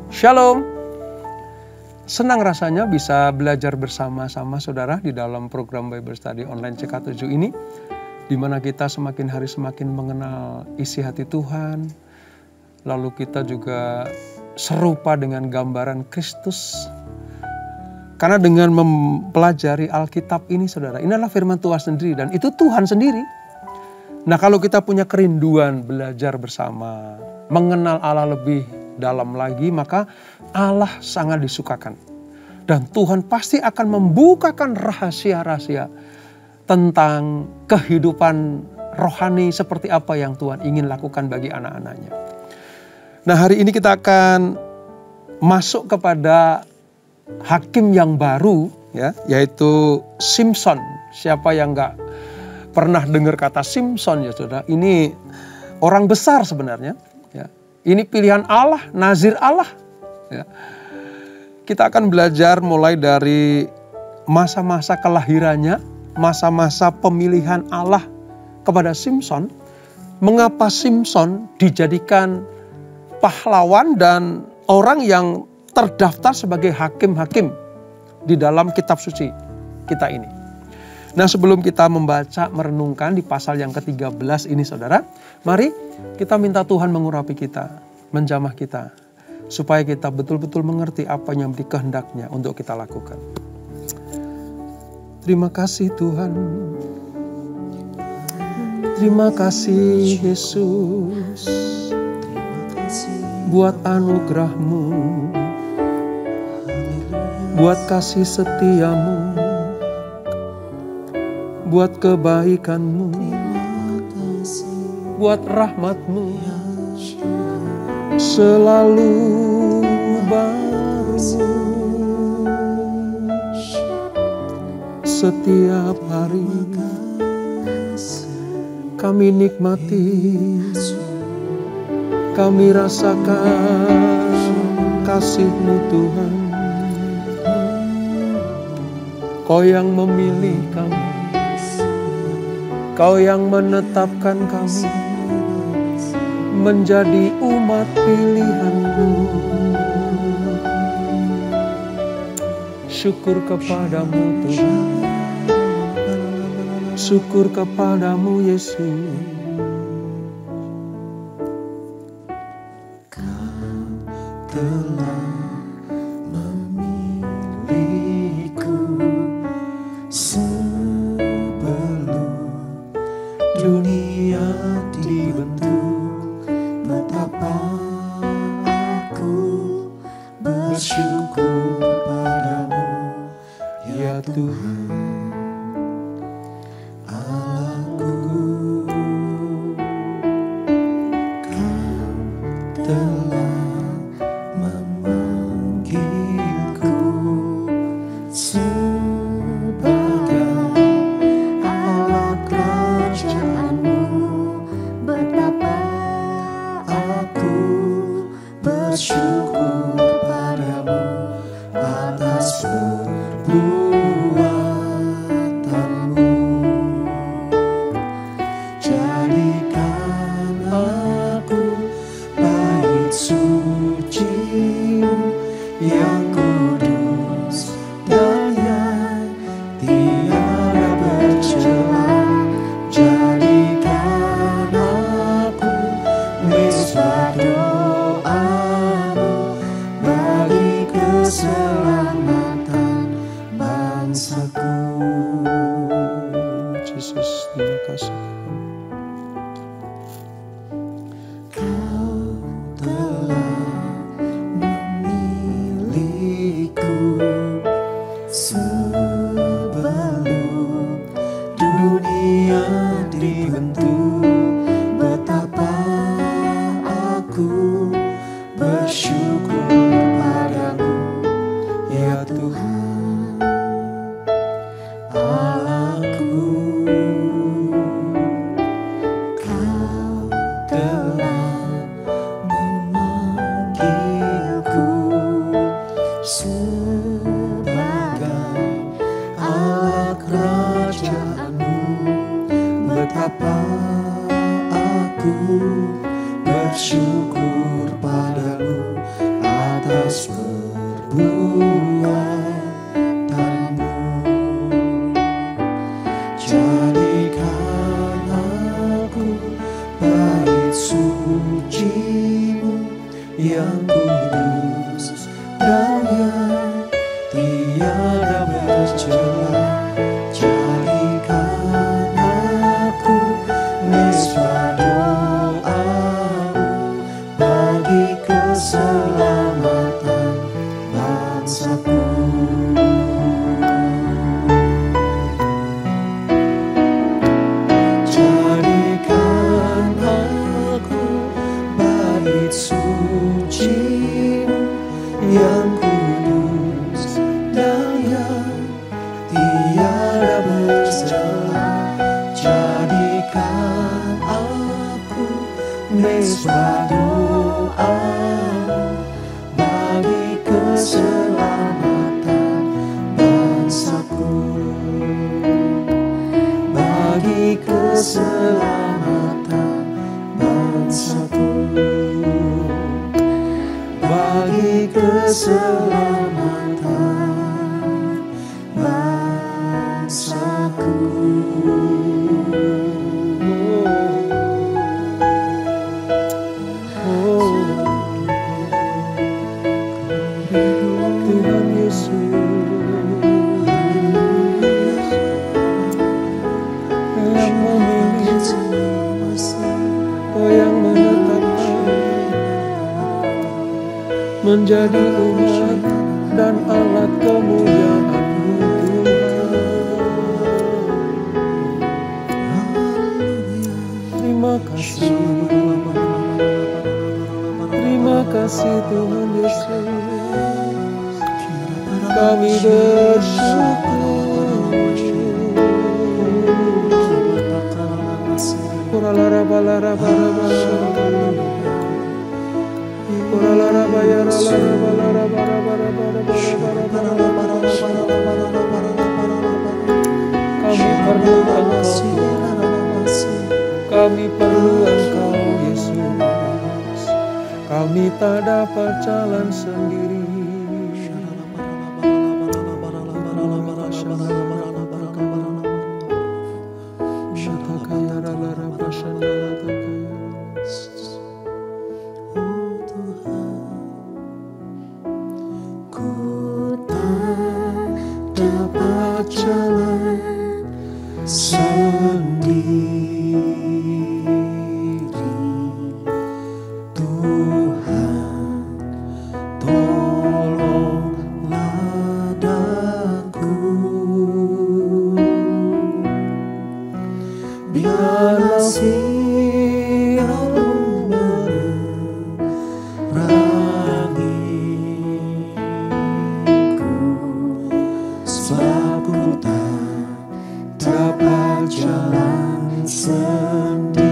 Shalom. Senang rasanya bisa belajar bersama-sama saudara di dalam program Bible Study online CK7 ini, di mana kita semakin hari semakin mengenal isi hati Tuhan, lalu kita juga serupa dengan gambaran Kristus. Karena dengan mempelajari Alkitab ini saudara, ini adalah firman Tuhan sendiri dan itu Tuhan sendiri. Nah, kalau kita punya kerinduan belajar bersama, mengenal Allah lebih dalam lagi, maka Allah sangat disukakan. Dan Tuhan pasti akan membukakan rahasia-rahasia tentang kehidupan rohani seperti apa yang Tuhan ingin lakukan bagi anak-anaknya. Nah, hari ini kita akan masuk kepada hakim yang baru, ya, yaitu Simson. Siapa yang gak pernah dengar kata Simson ya saudara? Ini orang besar sebenarnya. Ya. Ini pilihan Allah, nazir Allah. Ya. Kita akan belajar mulai dari masa-masa kelahirannya, masa-masa pemilihan Allah kepada Simson. Mengapa Simson dijadikan pahlawan dan orang yang terdaftar sebagai hakim-hakim di dalam kitab suci kita ini. Nah, sebelum kita membaca, merenungkan di pasal yang ke-13 ini saudara, mari kita minta Tuhan mengurapi kita, menjamah kita, supaya kita betul-betul mengerti apa yang dikehendaknya untuk kita lakukan. Terima kasih Tuhan. Terima kasih Yesus. Buat anugerah-Mu, buat kasih setia-Mu, buat kebaikan-Mu, buat rahmat-Mu selalu baru setiap hari. Kami nikmati, kami rasakan kasih-Mu Tuhan. Kau yang memilih kami, Kau yang menetapkan kami menjadi umat pilihan-Mu. Syukur kepadamu Tuhan, syukur kepadamu Yesus. Betapa aku bersyukur padamu atas perbuatanmu. Jadikan aku bait suci-Mu yang kudus dan yang tiada bercela. Jadikan aku mesbah doa-Mu bagi keselamatan bangsaku. Jadikan aku bait suci-Mu yang kudus dan yang tiada bercela. Jadikan aku mesbah doa-Mu bagi keselamatan bangsaku, bagi keselamatan bangsaku, bagi keselamatan bangsaku. Tuhan Yesus, yang memilih, yang menetapkan menjadi umat dan alat kemuliaan-Mu Tuhan. Terima kasih, terima kasih Tuhan Yesus. Kami bersyukur. Kami perlu Engkau, kami perlu Engkau Yesus. Kami tak dapat jalan sendiri. Jalan sendiri, Tuhan tolonglah daku. Biarlah sinar-Mu menerangiku, sebab ku tak dapat jalan sendiri.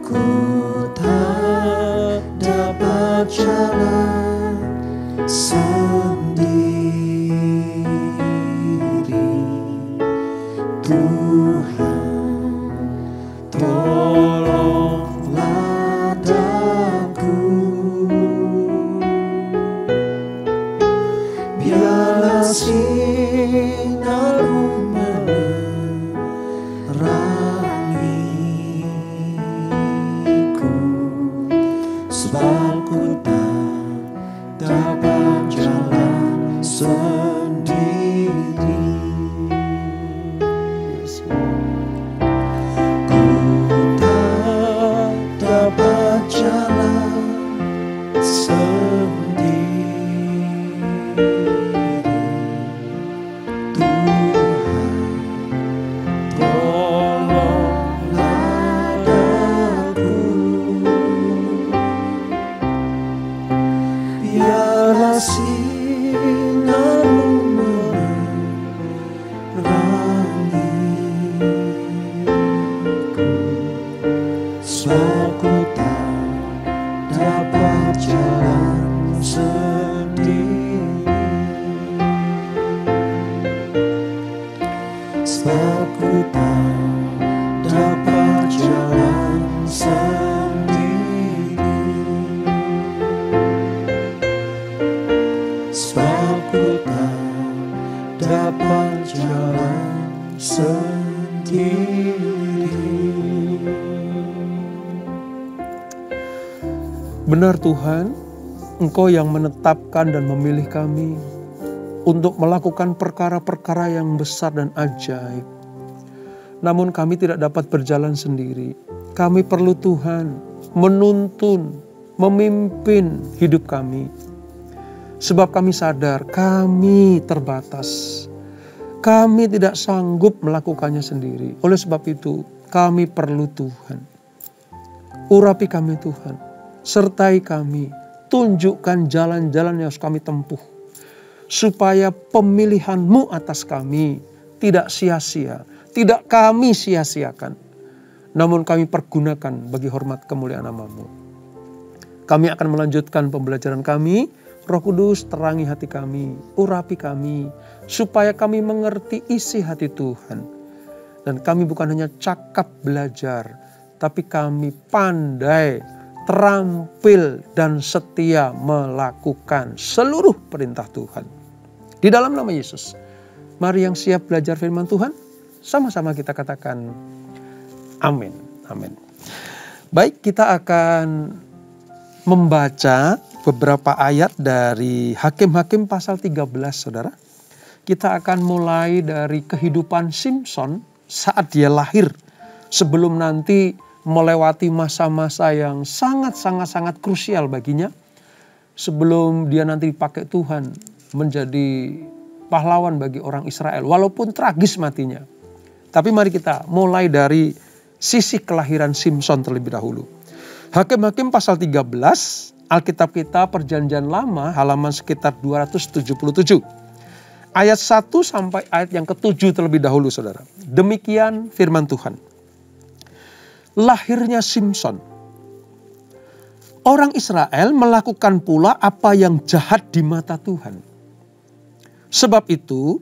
Ku tak dapat jalan sendiri, Tuhan tolonglah daku. Biarlah sinar-Mu menerangiku, sebab ku tak dapat jalan sendiri. Ku tak dapat jalan sendiri, biarlah sinar-Mu menerangiku, sebab ku tak dapat jalan sendiri, sebab ku tak dapat jalan sendiri. Benar Tuhan, Engkau yang menetapkan dan memilih kami untuk melakukan perkara-perkara yang besar dan ajaib. Namun kami tidak dapat berjalan sendiri. Kami perlu Tuhan menuntun, memimpin hidup kami. Sebab kami sadar kami terbatas. Kami tidak sanggup melakukannya sendiri. Oleh sebab itu kami perlu Tuhan. Urapi kami Tuhan. Sertai kami. Tunjukkan jalan-jalan yang harus kami tempuh. Supaya pemilihan-Mu atas kami tidak sia-sia. Tidak kami sia-siakan. Namun kami pergunakan bagi hormat kemuliaan nama-Mu. Kami akan melanjutkan pembelajaran kami. Roh Kudus terangi hati kami. Urapi kami. Supaya kami mengerti isi hati Tuhan. Dan kami bukan hanya cakap belajar. Tapi kami pandai, terampil, dan setia melakukan seluruh perintah Tuhan. Di dalam nama Yesus, mari yang siap belajar firman Tuhan, sama-sama kita katakan amin. Amin. Baik, kita akan membaca beberapa ayat dari Hakim-Hakim pasal 13, saudara. Kita akan mulai dari kehidupan Simson saat dia lahir. Sebelum nanti melewati masa-masa yang sangat krusial baginya. Sebelum dia nanti dipakai Tuhan menjadi pahlawan bagi orang Israel. Walaupun tragis matinya. Tapi mari kita mulai dari sisi kelahiran Simson terlebih dahulu. Hakim-Hakim pasal 13, Alkitab kita Perjanjian Lama halaman sekitar 277. Ayat 1 sampai ayat yang ke-7 terlebih dahulu saudara. Demikian firman Tuhan. Lahirnya Simson. Orang Israel melakukan pula apa yang jahat di mata Tuhan. Sebab itu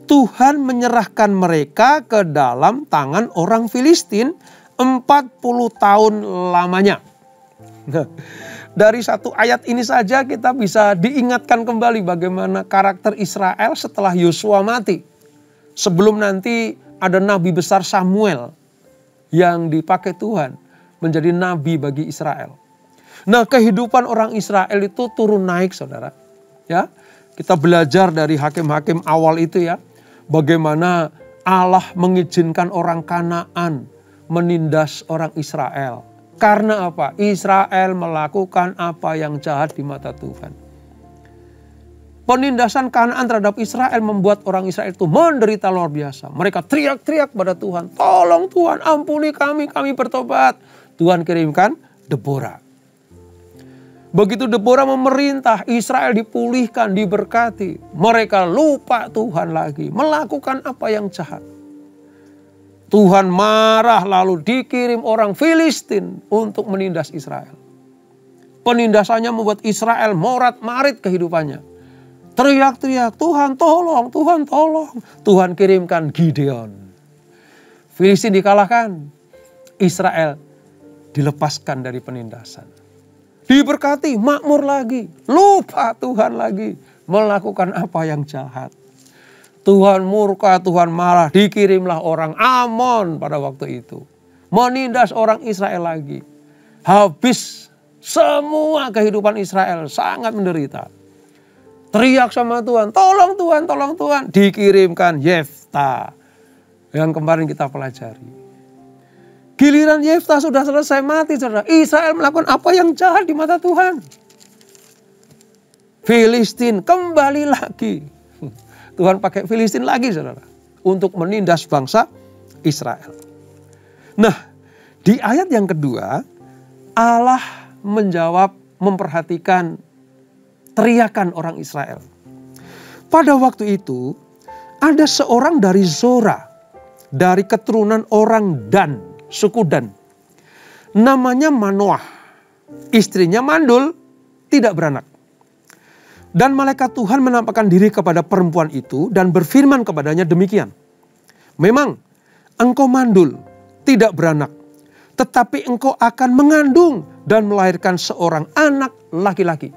Tuhan menyerahkan mereka ke dalam tangan orang Filistin 40 tahun lamanya. Nah, dari satu ayat ini saja kita bisa diingatkan kembali bagaimana karakter Israel setelah Yosua mati. Sebelum nanti ada nabi besar Samuel yang dipakai Tuhan menjadi nabi bagi Israel. Nah, kehidupan orang Israel itu turun naik saudara. Ya, kita belajar dari hakim-hakim awal itu ya. Bagaimana Allah mengizinkan orang Kanaan menindas orang Israel. Karena apa? Israel melakukan apa yang jahat di mata Tuhan. Penindasan Kanaan terhadap Israel membuat orang Israel itu menderita luar biasa. Mereka teriak-teriak pada Tuhan. Tolong Tuhan, ampuni kami bertobat. Tuhan kirimkan Deborah. Begitu Deborah memerintah, Israel dipulihkan, diberkati. Mereka lupa Tuhan lagi, melakukan apa yang jahat. Tuhan marah lalu dikirim orang Filistin untuk menindas Israel. Penindasannya membuat Israel morat-marit kehidupannya. Teriak-teriak, Tuhan tolong, Tuhan tolong. Tuhan kirimkan Gideon. Filistin dikalahkan. Israel dilepaskan dari penindasan. Diberkati, makmur lagi. Lupa Tuhan lagi. Melakukan apa yang jahat. Tuhan murka, Tuhan marah. Dikirimlah orang Amon pada waktu itu. Menindas orang Israel lagi. Habis semua kehidupan Israel. Sangat menderita. Teriak sama Tuhan, tolong Tuhan, tolong Tuhan. Dikirimkan Yefta. Yang kemarin kita pelajari. Giliran Yefta sudah selesai mati, saudara. Israel melakukan apa yang jahat di mata Tuhan. Filistin kembali lagi. Tuhan pakai Filistin lagi, saudara. Untuk menindas bangsa Israel. Nah, di ayat yang kedua, Allah menjawab, memperhatikan teriakan orang Israel. Pada waktu itu ada seorang dari Zora, dari keturunan orang Dan, suku Dan. Namanya Manoah. Istrinya mandul, tidak beranak. Dan malaikat Tuhan menampakkan diri kepada perempuan itu dan berfirman kepadanya demikian. Memang engkau mandul, tidak beranak. Tetapi engkau akan mengandung dan melahirkan seorang anak laki-laki.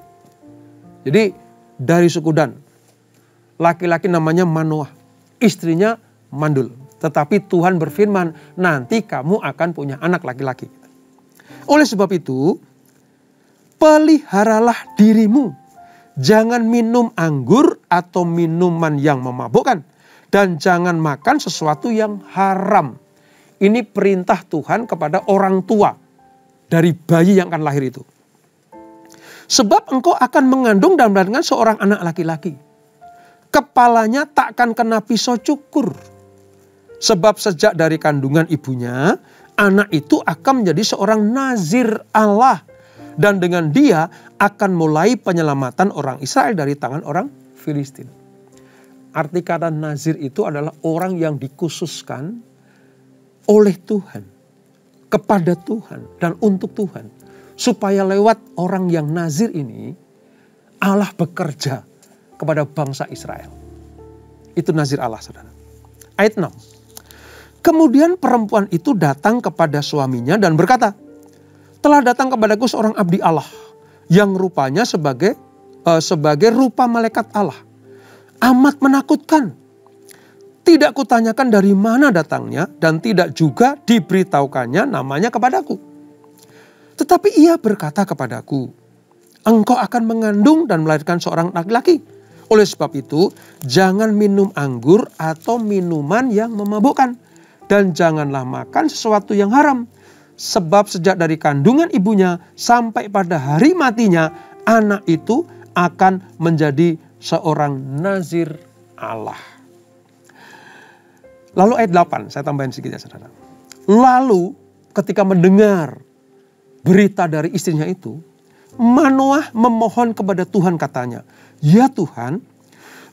Jadi dari suku Dan, laki-laki namanya Manoah, istrinya mandul. Tetapi Tuhan berfirman, nanti kamu akan punya anak laki-laki. Oleh sebab itu, peliharalah dirimu. Jangan minum anggur atau minuman yang memabukkan. Dan jangan makan sesuatu yang haram. Ini perintah Tuhan kepada orang tua dari bayi yang akan lahir itu. Sebab engkau akan mengandung dan melahirkan seorang anak laki-laki. Kepalanya takkan kena pisau cukur. Sebab sejak dari kandungan ibunya, anak itu akan menjadi seorang nazir Allah. Dan dengan dia akan mulai penyelamatan orang Israel dari tangan orang Filistin. Arti kata nazir itu adalah orang yang dikhususkan oleh Tuhan, kepada Tuhan dan untuk Tuhan. Supaya lewat orang yang nazir ini, Allah bekerja kepada bangsa Israel. Itu nazir Allah, saudara. Ayat 6. Kemudian perempuan itu datang kepada suaminya dan berkata, telah datang kepadaku seorang abdi Allah yang rupanya sebagai rupa malaikat Allah. Amat menakutkan. Tidak kutanyakan dari mana datangnya dan tidak juga diberitahukannya namanya kepadaku. Tetapi ia berkata kepadaku, engkau akan mengandung dan melahirkan seorang laki-laki. Oleh sebab itu, jangan minum anggur atau minuman yang memabukkan. Dan janganlah makan sesuatu yang haram. Sebab sejak dari kandungan ibunya sampai pada hari matinya, anak itu akan menjadi seorang nazir Allah. Lalu ayat 8, saya tambahin sedikit ya saudara. Lalu ketika mendengar berita dari istrinya itu, Manoah memohon kepada Tuhan katanya, ya Tuhan,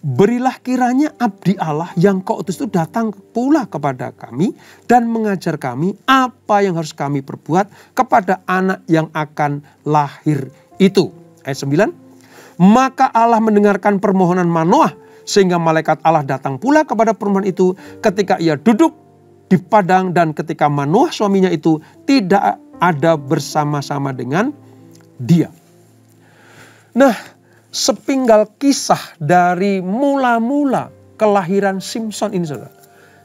berilah kiranya abdi Allah yang kau utus itu datang pula kepada kami dan mengajar kami apa yang harus kami perbuat kepada anak yang akan lahir itu. Ayat 9, maka Allah mendengarkan permohonan Manoah sehingga malaikat Allah datang pula kepada perempuan itu ketika ia duduk di padang dan ketika Manoah suaminya itu tidak ada bersama-sama dengan dia. Nah, sepinggal kisah dari mula-mula kelahiran Simson ini saudara,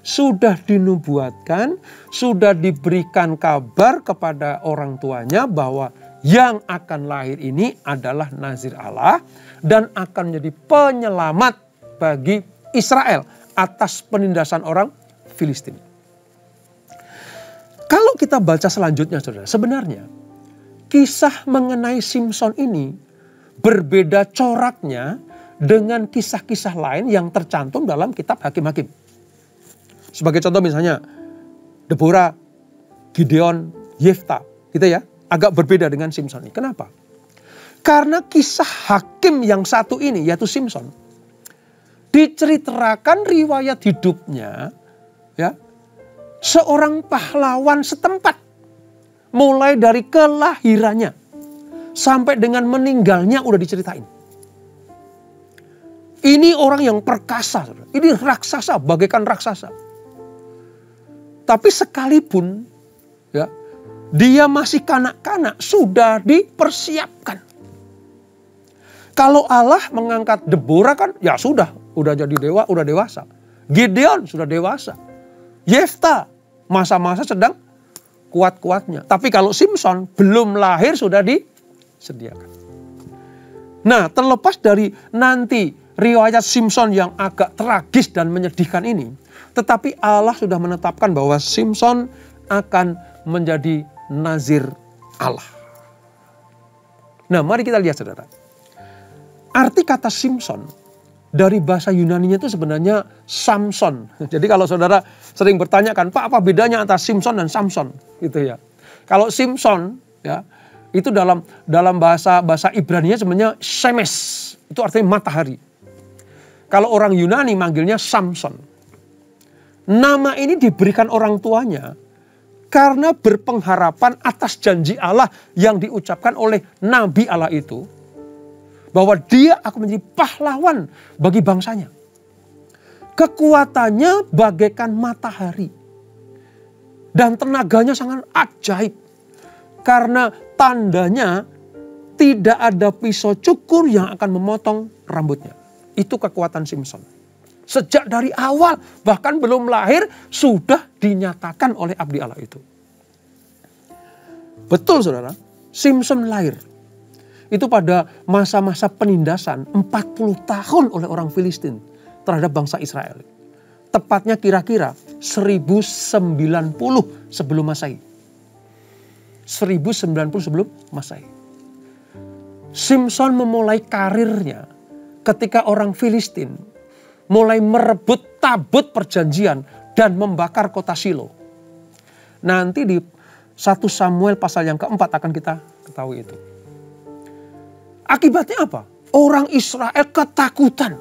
sudah dinubuatkan, sudah diberikan kabar kepada orang tuanya bahwa yang akan lahir ini adalah nazir Allah dan akan menjadi penyelamat bagi Israel atas penindasan orang Filistin. Kalau kita baca selanjutnya saudara, sebenarnya kisah mengenai Simson ini berbeda coraknya dengan kisah-kisah lain yang tercantum dalam kitab Hakim-Hakim. Sebagai contoh misalnya Deborah, Gideon, Yefta, gitu ya, agak berbeda dengan Simson ini. Kenapa? Karena kisah hakim yang satu ini yaitu Simson diceritakan riwayat hidupnya ya, seorang pahlawan setempat. Mulai dari kelahirannya sampai dengan meninggalnya udah diceritain. Ini orang yang perkasa. Ini raksasa, bagaikan raksasa. Tapi sekalipun ya, dia masih kanak-kanak, sudah dipersiapkan. Kalau Allah mengangkat Deborah kan ya sudah jadi udah dewasa. Gideon sudah dewasa. Yefta masa-masa sedang kuat-kuatnya. Tapi kalau Simson belum lahir sudah disediakan. Nah, terlepas dari nanti riwayat Simson yang agak tragis dan menyedihkan ini, tetapi Allah sudah menetapkan bahwa Simson akan menjadi nazir Allah. Nah, mari kita lihat saudara. Arti kata Simson dari bahasa Yunaninya itu sebenarnya Samson. Jadi kalau saudara sering bertanya kan, Pak, apa bedanya antara Simson dan Samson? Gitu ya. Kalau Simson ya, itu dalam bahasa Ibrani sebenarnya Shemes. Itu artinya matahari. Kalau orang Yunani manggilnya Samson. Nama ini diberikan orang tuanya karena berpengharapan atas janji Allah yang diucapkan oleh Nabi Allah itu, bahwa dia akan menjadi pahlawan bagi bangsanya. Kekuatannya bagaikan matahari. Dan tenaganya sangat ajaib. Karena tandanya tidak ada pisau cukur yang akan memotong rambutnya. Itu kekuatan Simson. Sejak dari awal, bahkan belum lahir, sudah dinyatakan oleh abdi Allah itu. Betul saudara, Simson lahir. Itu pada masa-masa penindasan 40 tahun oleh orang Filistin terhadap bangsa Israel. Tepatnya kira-kira 1090 sebelum Masehi. 1090 sebelum Masehi. Simson memulai karirnya ketika orang Filistin mulai merebut tabut perjanjian dan membakar kota Shilo. Nanti di 1 Samuel pasal yang keempat akan kita ketahui itu. Akibatnya apa? Orang Israel ketakutan.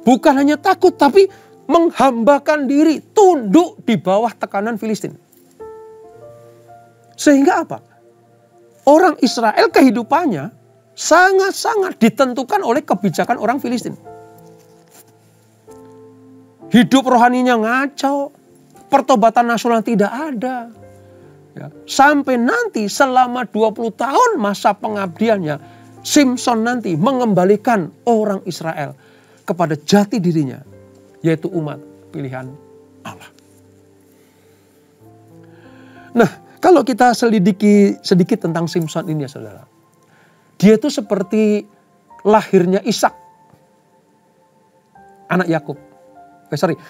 Bukan hanya takut, tapi menghambakan diri, tunduk di bawah tekanan Filistin. Sehingga apa? Orang Israel kehidupannya sangat-sangat ditentukan oleh kebijakan orang Filistin. Hidup rohaninya ngaco, pertobatan nasional tidak ada. Ya, sampai nanti selama 20 tahun masa pengabdiannya, Simson nanti mengembalikan orang Israel kepada jati dirinya, yaitu umat pilihan Allah. Nah, kalau kita selidiki sedikit tentang Simson ini ya saudara. Dia itu seperti lahirnya Ishak, anak Yakub.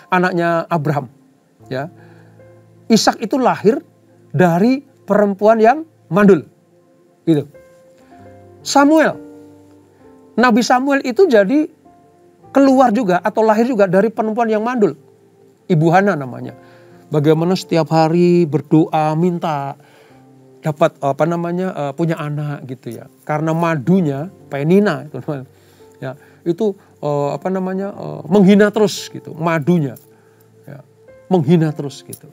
Anaknya Abraham. Ya, Ishak itu lahir dari perempuan yang mandul. Gitu. Samuel. Nabi Samuel itu jadi keluar juga atau lahir juga dari perempuan yang mandul. Ibu Hana namanya. Bagaimana setiap hari berdoa minta dapat punya anak gitu ya. Karena madunya Penina itu ya, itu menghina terus gitu, madunya. Ya, menghina terus gitu.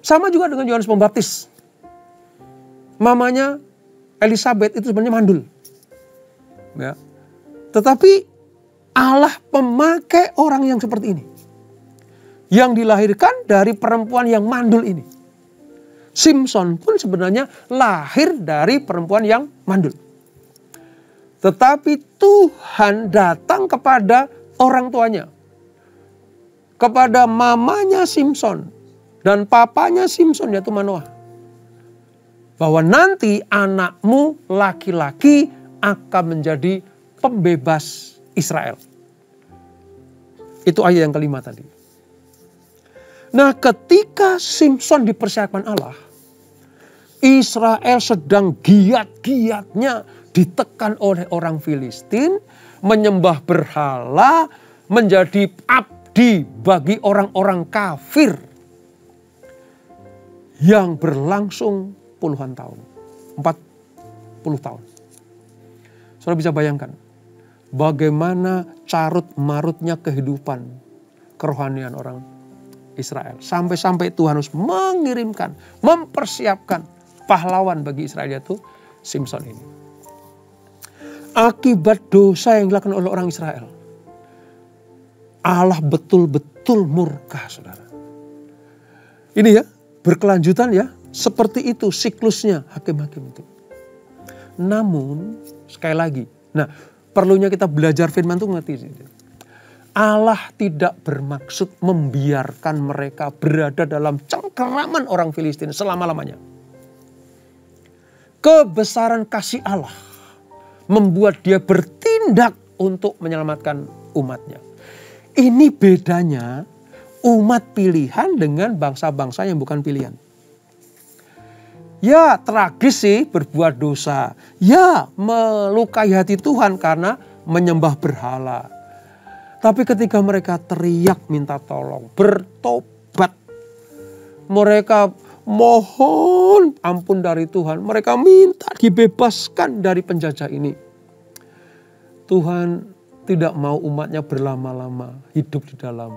Sama juga dengan Yohanes Pembaptis. Mamanya Elizabeth itu sebenarnya mandul. Ya. Tetapi Allah memakai orang yang seperti ini. Yang dilahirkan dari perempuan yang mandul ini. Simson pun sebenarnya lahir dari perempuan yang mandul. Tetapi Tuhan datang kepada orang tuanya. Kepada mamanya Simson. Dan papanya Simson yaitu Manoah. Bahwa nanti anakmu laki-laki akan menjadi pembebas Israel. Itu ayat yang kelima tadi. Nah, ketika Simson dipersiapkan Allah, Israel sedang giat-giatnya ditekan oleh orang Filistin, menyembah berhala, menjadi abdi bagi orang-orang kafir yang berlangsung puluhan tahun, 40 tahun. Saudara bisa bayangkan bagaimana carut marutnya kehidupan kerohanian orang Israel. Sampai-sampai Tuhan harus mengirimkan, mempersiapkan pahlawan bagi Israel yaitu Simson ini. Akibat dosa yang dilakukan oleh orang Israel, Allah betul-betul murka saudara. Ini ya, berkelanjutan ya, seperti itu siklusnya hakim-hakim itu. Namun sekali lagi, nah perlunya kita belajar firman itu ngerti. Allah tidak bermaksud membiarkan mereka berada dalam cengkeraman orang Filistin selama-lamanya. Kebesaran kasih Allah membuat dia bertindak untuk menyelamatkan umatnya. Ini bedanya umat pilihan dengan bangsa-bangsa yang bukan pilihan. Ya tragis sih berbuat dosa. Ya melukai hati Tuhan karena menyembah berhala. Tapi ketika mereka teriak minta tolong, bertobat. Mereka mohon ampun dari Tuhan. Mereka minta dibebaskan dari penjajah ini. Tuhan tidak mau umatnya berlama-lama hidup di dalam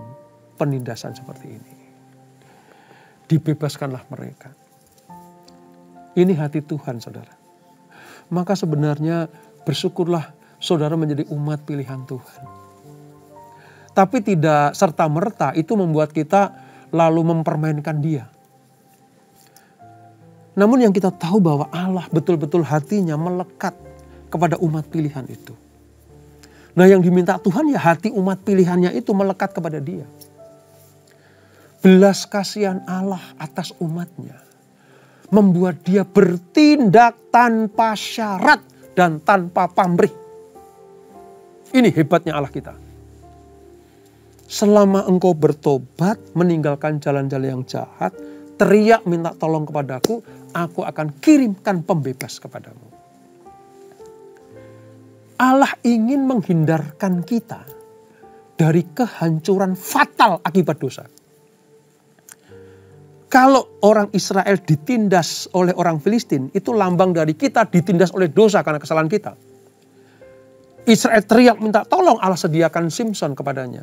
penindasan seperti ini. Dibebaskanlah mereka. Ini hati Tuhan saudara. Maka sebenarnya bersyukurlah saudara menjadi umat pilihan Tuhan. Tapi tidak serta-merta itu membuat kita lalu mempermainkan dia. Namun yang kita tahu bahwa Allah betul-betul hatinya melekat kepada umat pilihan itu. Nah yang diminta Tuhan ya hati umat pilihannya itu melekat kepada dia. Belas kasihan Allah atas umatnya membuat dia bertindak tanpa syarat dan tanpa pamrih. Ini hebatnya Allah kita. Selama engkau bertobat, meninggalkan jalan-jalan yang jahat, teriak minta tolong kepadaku, aku akan kirimkan pembebas kepadamu. Allah ingin menghindarkan kita dari kehancuran fatal akibat dosa. Kalau orang Israel ditindas oleh orang Filistin, itu lambang dari kita ditindas oleh dosa karena kesalahan kita. Israel teriak minta tolong, Allah sediakan Simson kepadanya.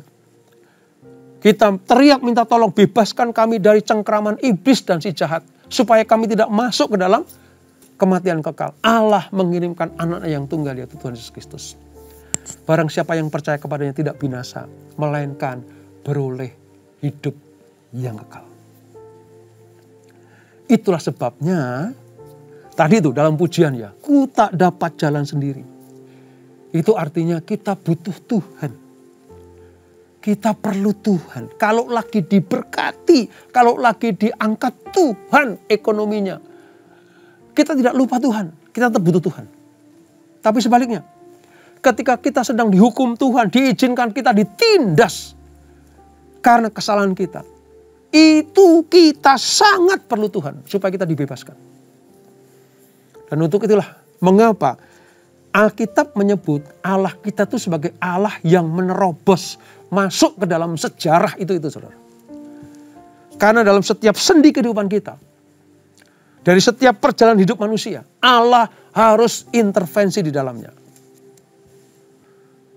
Kita teriak minta tolong, bebaskan kami dari cengkraman iblis dan si jahat, supaya kami tidak masuk ke dalam kematian kekal. Allah mengirimkan anaknya yang tunggal, yaitu Tuhan Yesus Kristus. Barang siapa yang percaya kepadanya tidak binasa, melainkan beroleh hidup yang kekal. Itulah sebabnya, tadi itu dalam pujian ya, ku tak dapat jalan sendiri. Itu artinya kita butuh Tuhan. Kita perlu Tuhan. Kalau lagi diberkati, kalau lagi diangkat Tuhan ekonominya, kita tidak lupa Tuhan, kita tetap butuh Tuhan. Tapi sebaliknya, ketika kita sedang dihukum Tuhan, diizinkan kita ditindas karena kesalahan kita, itu kita sangat perlu Tuhan supaya kita dibebaskan. Dan untuk itulah mengapa Alkitab menyebut Allah kita itu sebagai Allah yang menerobos masuk ke dalam sejarah itu saudara. Karena dalam setiap sendi kehidupan kita, dari setiap perjalanan hidup manusia, Allah harus intervensi di dalamnya.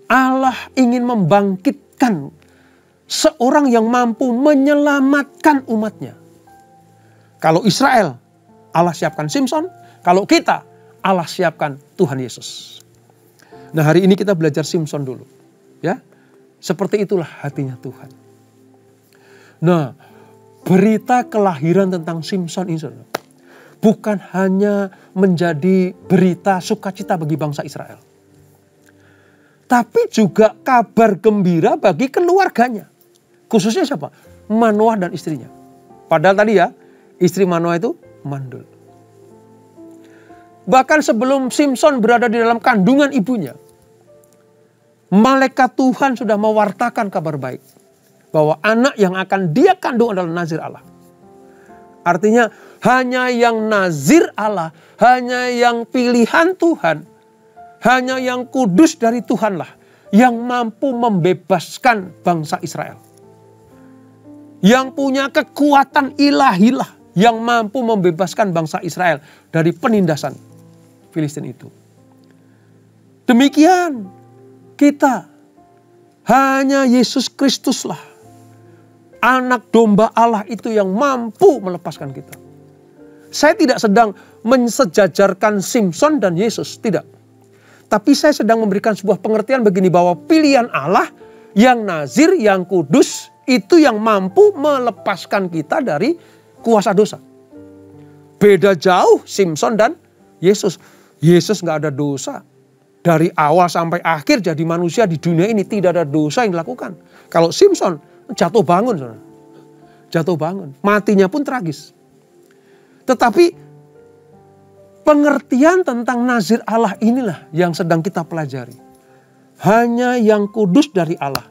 Allah ingin membangkitkan seorang yang mampu menyelamatkan umatnya. Kalau Israel, Allah siapkan Simson. Kalau kita, Allah siapkan Tuhan Yesus. Nah, hari ini kita belajar Simson dulu. Ya, seperti itulah hatinya Tuhan. Nah, berita kelahiran tentang Simson ini bukan hanya menjadi berita sukacita bagi bangsa Israel, tapi juga kabar gembira bagi keluarganya. Khususnya siapa? Manoah dan istrinya. Padahal tadi ya, istri Manoah itu mandul. Bahkan sebelum Simson berada di dalam kandungan ibunya, malaikat Tuhan sudah mewartakan kabar baik. Bahwa anak yang akan dia kandung adalah nazir Allah. Artinya hanya yang nazir Allah, hanya yang pilihan Tuhan, hanya yang kudus dari Tuhanlah yang mampu membebaskan bangsa Israel. Yang punya kekuatan ilahilah yang mampu membebaskan bangsa Israel dari penindasan Filistin itu. Demikian kita, hanya Yesus Kristuslah anak domba Allah itu yang mampu melepaskan kita. Saya tidak sedang mensejajarkan Simson dan Yesus, tidak. Tapi saya sedang memberikan sebuah pengertian begini, bahwa pilihan Allah yang nazir, yang kudus, itu yang mampu melepaskan kita dari kuasa dosa. Beda jauh Simson dan Yesus. Yesus gak ada dosa. Dari awal sampai akhir jadi manusia di dunia ini tidak ada dosa yang dilakukan. Kalau Simson jatuh bangun. Saudara. Jatuh bangun. Matinya pun tragis. Tetapi pengertian tentang nazir Allah inilah yang sedang kita pelajari. Hanya yang kudus dari Allah.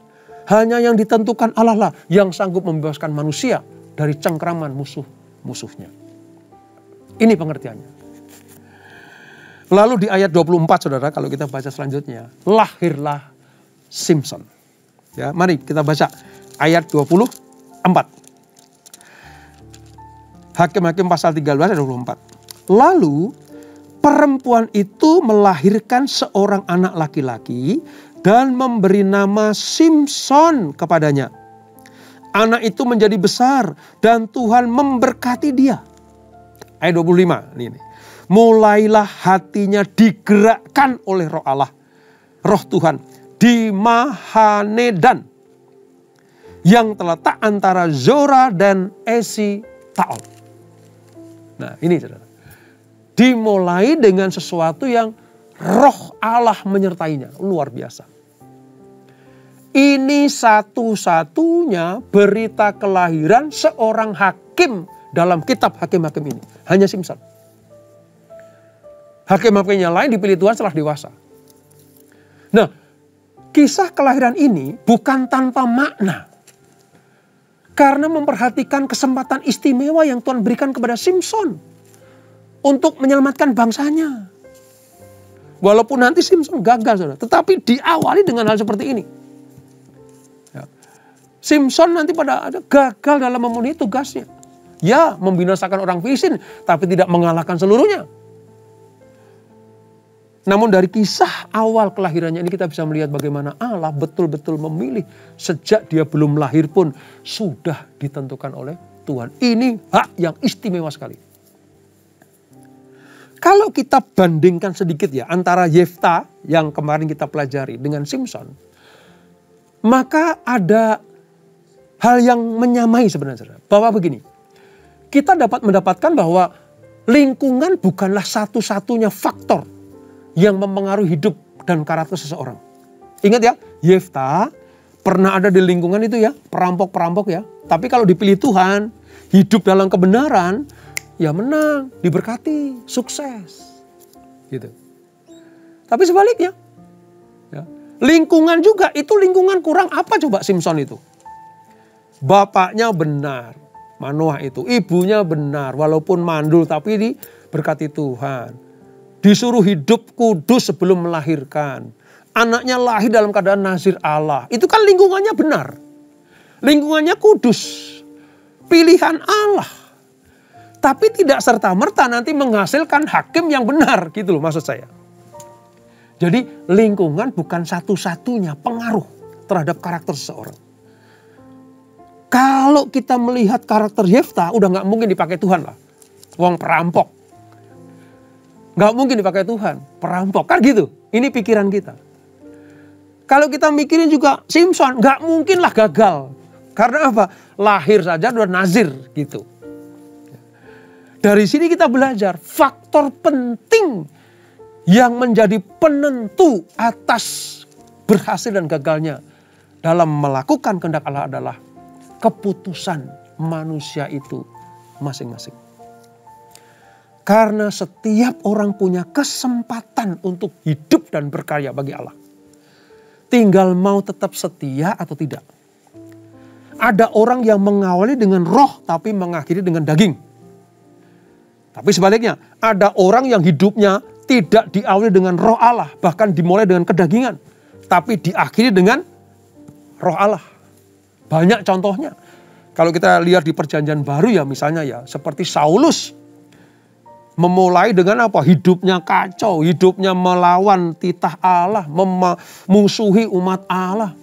Hanya yang ditentukan Allah lah yang sanggup membebaskan manusia dari cengkraman musuh-musuhnya. Ini pengertiannya. Lalu di ayat 24 saudara, kalau kita baca selanjutnya, lahirlah Simson. Ya, mari kita baca ayat 24. Hakim-Hakim pasal 13 ayat 24. Lalu perempuan itu melahirkan seorang anak laki-laki dan memberi nama Simson kepadanya. Anak itu menjadi besar dan Tuhan memberkati dia. Ayat 25 ini. Mulailah hatinya digerakkan oleh Roh Allah, Roh Tuhan di Mahanedan yang terletak antara Zora dan Esi-Taol. Nah, ini saudara. Dimulai dengan sesuatu yang Roh Allah menyertainya, luar biasa. Ini satu-satunya berita kelahiran seorang hakim dalam kitab Hakim-Hakim ini. Hanya Simson. Hakim-hakim yang lain dipilih Tuhan setelah dewasa. Nah, kisah kelahiran ini bukan tanpa makna. Karena memperhatikan kesempatan istimewa yang Tuhan berikan kepada Simson untuk menyelamatkan bangsanya. Walaupun nanti Simson gagal, saudara, tetapi diawali dengan hal seperti ini. Ya. Simson nanti pada gagal dalam memenuhi tugasnya. Ya, membinasakan orang Filistin, tapi tidak mengalahkan seluruhnya. Namun dari kisah awal kelahirannya ini kita bisa melihat bagaimana Allah betul-betul memilih sejak dia belum lahir pun sudah ditentukan oleh Tuhan. Ini hak yang istimewa sekali. Kalau kita bandingkan sedikit ya antara Yefta yang kemarin kita pelajari dengan Simson, maka ada hal yang menyamai sebenarnya. Bahwa begini, kita dapat mendapatkan bahwa lingkungan bukanlah satu-satunya faktor yang mempengaruhi hidup dan karakter seseorang. Ingat ya, Yefta pernah ada di lingkungan itu ya, perampok-perampok ya. Tapi kalau dipilih Tuhan, hidup dalam kebenaran, ya menang, diberkati, sukses. Gitu. Tapi sebaliknya, ya, lingkungan juga, itu lingkungan kurang apa coba Simson itu? Bapaknya benar, Manoah itu. Ibunya benar, walaupun mandul tapi diberkati Tuhan. Disuruh hidup kudus sebelum melahirkan. Anaknya lahir dalam keadaan nazir Allah. Itu kan lingkungannya benar. Lingkungannya kudus. Pilihan Allah. Tapi tidak serta-merta nanti menghasilkan hakim yang benar. Gitu loh maksud saya. Jadi lingkungan bukan satu-satunya pengaruh terhadap karakter seseorang. Kalau kita melihat karakter Yefta udah gak mungkin dipakai Tuhan lah. Wong perampok. Gak mungkin dipakai Tuhan, perampok. Kan gitu, ini pikiran kita. Kalau kita mikirin juga Simson, gak mungkin lah gagal. Karena apa? Lahir saja udah nazir gitu. Dari sini kita belajar faktor penting yang menjadi penentu atas berhasil dan gagalnya dalam melakukan kehendak Allah adalah keputusan manusia itu masing-masing. Karena setiap orang punya kesempatan untuk hidup dan berkarya bagi Allah. Tinggal mau tetap setia atau tidak. Ada orang yang mengawali dengan roh tapi mengakhiri dengan daging. Tapi sebaliknya, ada orang yang hidupnya tidak diawali dengan roh Allah. Bahkan dimulai dengan kedagingan. Tapi diakhiri dengan roh Allah. Banyak contohnya. Kalau kita lihat di perjanjian baru ya misalnya ya. Seperti Saulus. Memulai dengan apa? Hidupnya kacau, hidupnya melawan titah Allah, memusuhi umat Allah.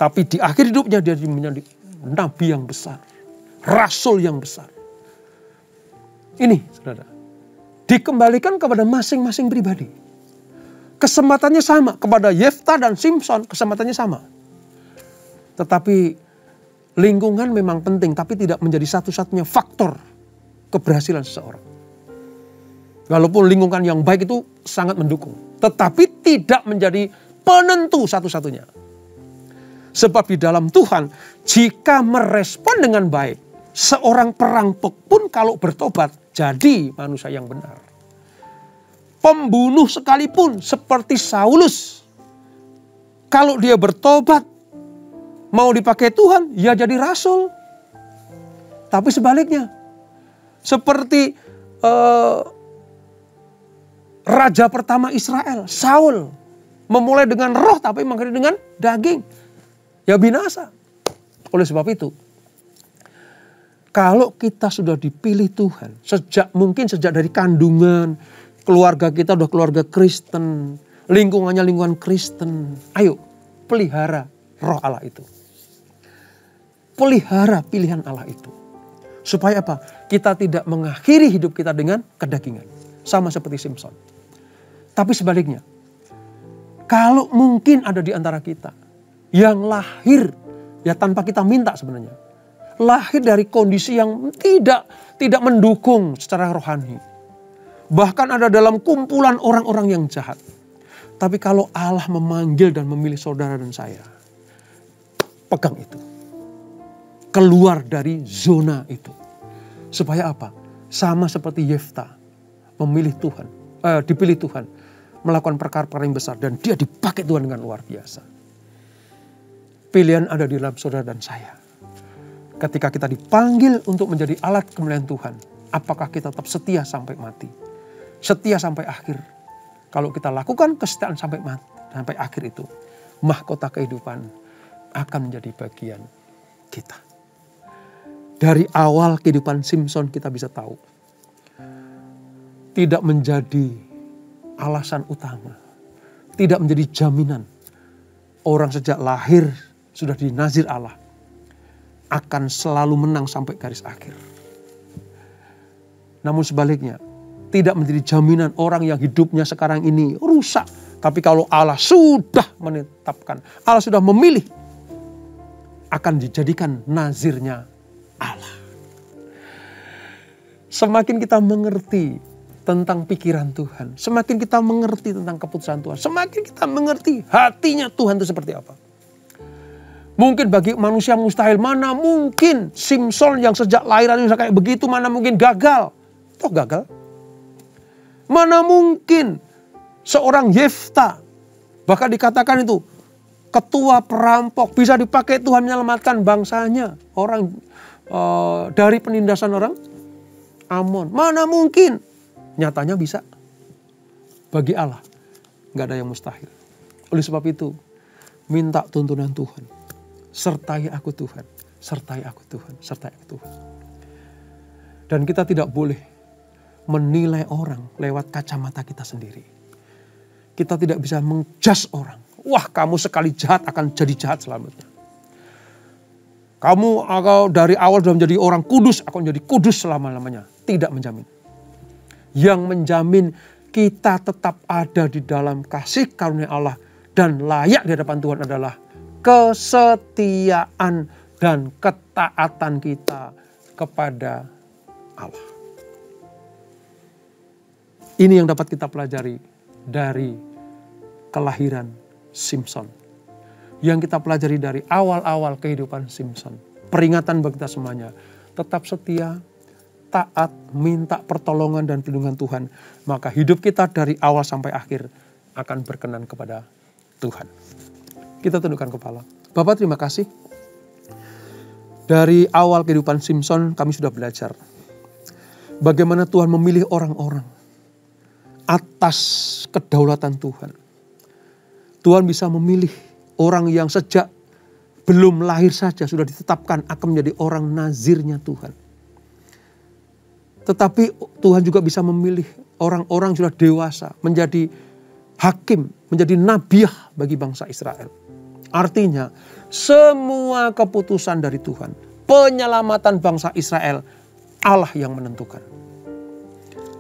Tapi di akhir hidupnya dia menjadi nabi yang besar, rasul yang besar. Ini, saudara, dikembalikan kepada masing-masing pribadi. Kesempatannya sama, kepada Yefta dan Simson kesempatannya sama. Tetapi lingkungan memang penting, tapi tidak menjadi satu-satunya faktor keberhasilan seseorang. Walaupun lingkungan yang baik itu sangat mendukung. Tetapi tidak menjadi penentu satu-satunya. Sebab di dalam Tuhan, jika merespon dengan baik, seorang perampok pun kalau bertobat, jadi manusia yang benar. Pembunuh sekalipun seperti Saulus, kalau dia bertobat, mau dipakai Tuhan, ya jadi rasul. Tapi sebaliknya, seperti raja pertama Israel, Saul, memulai dengan roh tapi mengakhiri dengan daging. Ya binasa. Oleh sebab itu, kalau kita sudah dipilih Tuhan, mungkin sejak dari kandungan, keluarga kita udah keluarga Kristen, lingkungannya lingkungan Kristen, ayo pelihara roh Allah itu. Pelihara pilihan Allah itu. Supaya apa? Kita tidak mengakhiri hidup kita dengan kedagingan. Sama seperti Simson. Tapi sebaliknya, kalau mungkin ada di antara kita yang lahir ya tanpa kita minta sebenarnya, lahir dari kondisi yang tidak mendukung secara rohani, bahkan ada dalam kumpulan orang-orang yang jahat. Tapi kalau Allah memanggil dan memilih saudara dan saya, pegang itu, keluar dari zona itu, supaya apa? Sama seperti Yefta memilih Tuhan. dipilih Tuhan melakukan perkara-perkara yang besar dan dia dipakai Tuhan dengan luar biasa. Pilihan ada di dalam saudara dan saya. Ketika kita dipanggil untuk menjadi alat kemuliaan Tuhan, apakah kita tetap setia sampai mati? Setia sampai akhir. Kalau kita lakukan kesetiaan sampai mati, sampai akhir itu, mahkota kehidupan akan menjadi bagian kita. Dari awal kehidupan Simson kita bisa tahu, tidak menjadi alasan utama, tidak menjadi jaminan orang sejak lahir sudah dinazir Allah akan selalu menang sampai garis akhir. Namun sebaliknya, tidak menjadi jaminan orang yang hidupnya sekarang ini rusak. Tapi kalau Allah sudah menetapkan, Allah sudah memilih, akan dijadikan nazirnya Allah. Semakin kita mengerti tentang pikiran Tuhan, semakin kita mengerti tentang keputusan Tuhan, semakin kita mengerti hatinya Tuhan itu seperti apa. Mungkin bagi manusia mustahil, mana mungkin Simson yang sejak lahiran kayak begitu, mana mungkin gagal. Toh gagal. Mana mungkin seorang Yefta, bahkan dikatakan itu ketua perampok, bisa dipakai Tuhan menyelamatkan bangsanya, orang dari penindasan orang Amon. Mana mungkin? Nyatanya bisa. Bagi Allah gak ada yang mustahil. Oleh sebab itu, minta tuntunan Tuhan. Sertai aku Tuhan, sertai aku Tuhan, sertai aku Tuhan. Dan kita tidak boleh menilai orang lewat kacamata kita sendiri. Kita tidak bisa menjudge orang. Wah, kamu sekali jahat akan jadi jahat selamanya. Kamu dari awal sudah menjadi orang kudus, akan menjadi kudus selama-lamanya. Tidak menjamin. Yang menjamin kita tetap ada di dalam kasih karunia Allah dan layak di hadapan Tuhan adalah kesetiaan dan ketaatan kita kepada Allah. Ini yang dapat kita pelajari dari kelahiran Simson. Yang kita pelajari dari awal-awal kehidupan Simson. Peringatan bagi kita semuanya. Tetap setia, taat, minta pertolongan dan perlindungan Tuhan. Maka hidup kita dari awal sampai akhir akan berkenan kepada Tuhan. Kita tundukkan kepala. Bapak, terima kasih. Dari awal kehidupan Simson kami sudah belajar. Bagaimana Tuhan memilih orang-orang atas kedaulatan Tuhan. Tuhan bisa memilih orang yang sejak belum lahir saja sudah ditetapkan akan menjadi orang nazirnya Tuhan. Tetapi Tuhan juga bisa memilih orang-orang yang sudah dewasa menjadi hakim, menjadi nabiah bagi bangsa Israel. Artinya semua keputusan dari Tuhan, penyelamatan bangsa Israel, Allah yang menentukan.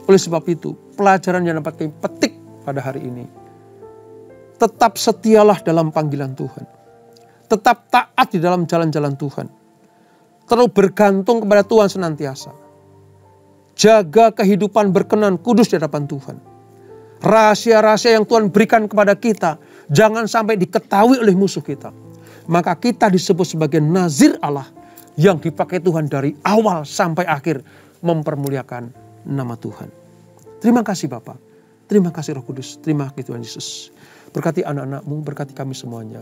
Oleh sebab itu, pelajaran yang dapat kami petik pada hari ini, tetap setialah dalam panggilan Tuhan. Tetap taat di dalam jalan-jalan Tuhan. Terus bergantung kepada Tuhan senantiasa. Jaga kehidupan berkenan kudus di hadapan Tuhan. Rahasia-rahasia yang Tuhan berikan kepada kita, jangan sampai diketahui oleh musuh kita. Maka kita disebut sebagai nazir Allah yang dipakai Tuhan dari awal sampai akhir mempermuliakan nama Tuhan. Terima kasih Bapa. Terima kasih Roh Kudus. Terima kasih Tuhan Yesus. Berkati anak-anakmu, berkati kami semuanya.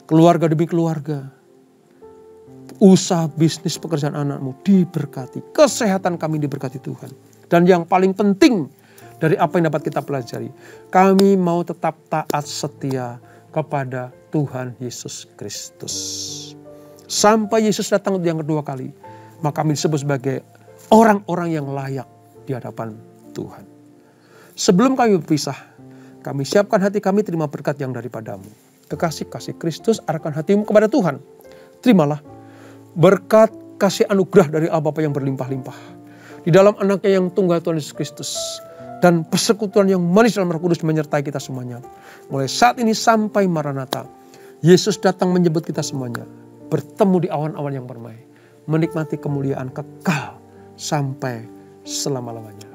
Keluarga demi keluarga. Usaha, bisnis, pekerjaan anakmu diberkati. Kesehatan kami diberkati Tuhan. Dan yang paling penting dari apa yang dapat kita pelajari. Kami mau tetap taat setia kepada Tuhan Yesus Kristus. Sampai Yesus datang yang kedua kali. Maka kami disebut sebagai orang-orang yang layak di hadapan Tuhan. Sebelum kami berpisah, kami siapkan hati kami terima berkat yang daripadamu. Kekasih-kasih Kristus arahkan hatimu kepada Tuhan. Terimalah berkat kasih anugerah dari Allah Bapa yang berlimpah-limpah. Di dalam anaknya yang tunggal Tuhan Yesus Kristus. Dan persekutuan yang manis dalam Roh Kudus menyertai kita semuanya. Mulai saat ini sampai Maranatha. Yesus datang menyebut kita semuanya. Bertemu di awan-awan yang permai. Menikmati kemuliaan kekal sampai selama-lamanya.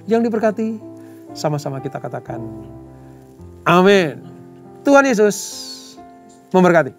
Yang diberkati, sama-sama kita katakan amin. Tuhan Yesus memberkati.